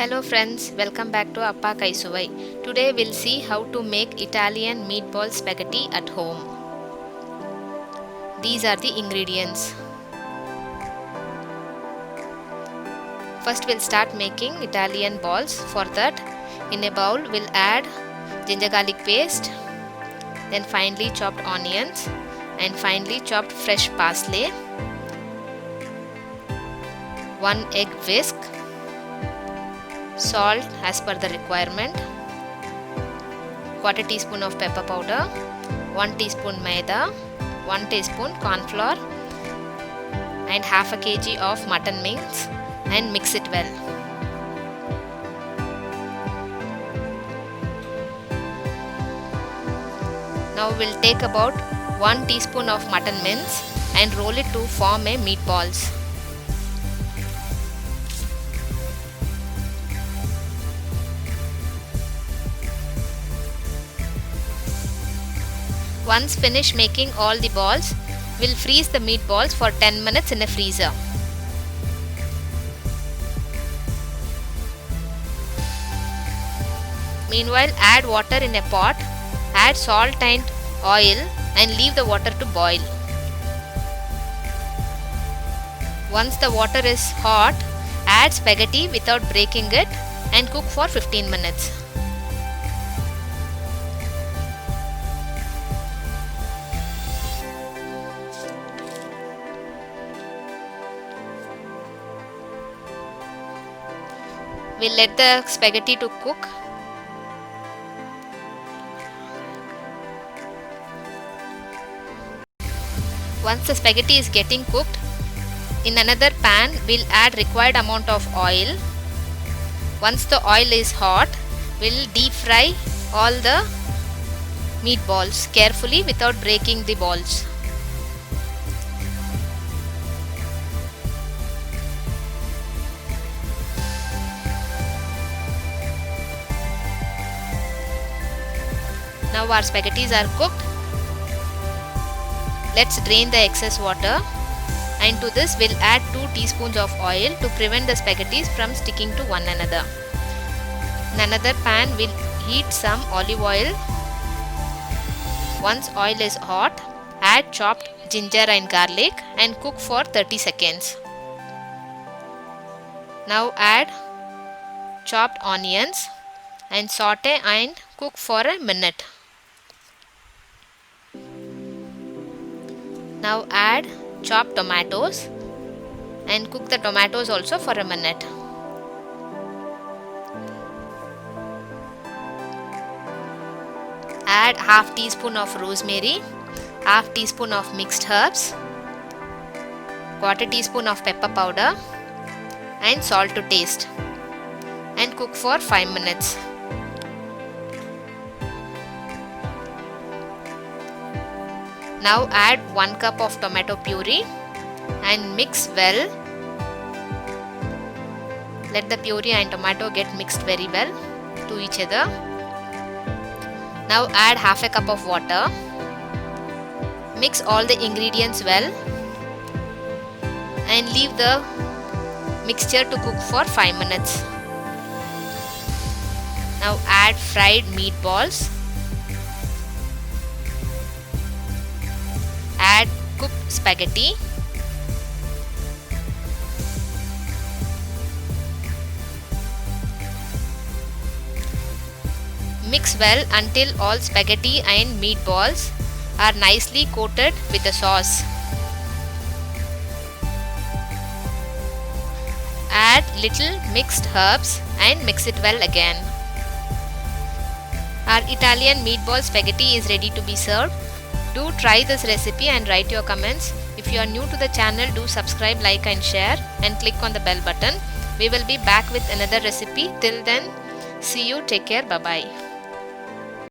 Hello friends, welcome back to Appa Kai Suvai. Today we'll see how to make Italian meatball spaghetti at home. These are the ingredients. First we'll start making Italian balls. For that, in a bowl we'll add ginger garlic paste, then finely chopped onions and finely chopped fresh parsley, 1 egg whisk, salt as per the requirement, quarter teaspoon of pepper powder, 1 teaspoon maida, 1 teaspoon corn flour and half a kg of mutton mince and mix it well. Now we'll take about 1 teaspoon of mutton mince and roll it to form a meatballs. Once finished making all the balls, we'll freeze the meatballs for 10 minutes in a freezer. Meanwhile, add water in a pot, add salt and oil and leave the water to boil. Once the water is hot, add spaghetti without breaking it and cook for 15 minutes. We'll let the spaghetti to cook. Once the spaghetti is getting cooked, in another pan we'll add required amount of oil. Once the oil is hot, we'll deep fry all the meatballs carefully without breaking the balls. Now our spaghettis are cooked. Let's drain the excess water, and to this we'll add 2 teaspoons of oil to prevent the spaghettis from sticking to one another. In another pan we'll heat some olive oil. Once oil is hot, add chopped ginger and garlic and cook for 30 seconds. Now add chopped onions and saute and cook for a minute. Now add chopped tomatoes and cook the tomatoes also for a minute. Add half teaspoon of rosemary, half teaspoon of mixed herbs, quarter teaspoon of pepper powder and salt to taste and cook for 5 minutes. Now add 1 cup of tomato puree and mix well. Let the puree and tomato get mixed very well to each other. Now add half a cup of water. Mix all the ingredients well and leave the mixture to cook for 5 minutes. Now add fried meatballs. Add cooked spaghetti. Mix well until all spaghetti and meatballs are nicely coated with the sauce. Add little mixed herbs and mix it well again. Our Italian meatball spaghetti is ready to be served. Do try this recipe and write your comments. If you are new to the channel, do subscribe, like and share and click on the bell button. We will be back with another recipe. Till then, see you. Take care. Bye bye.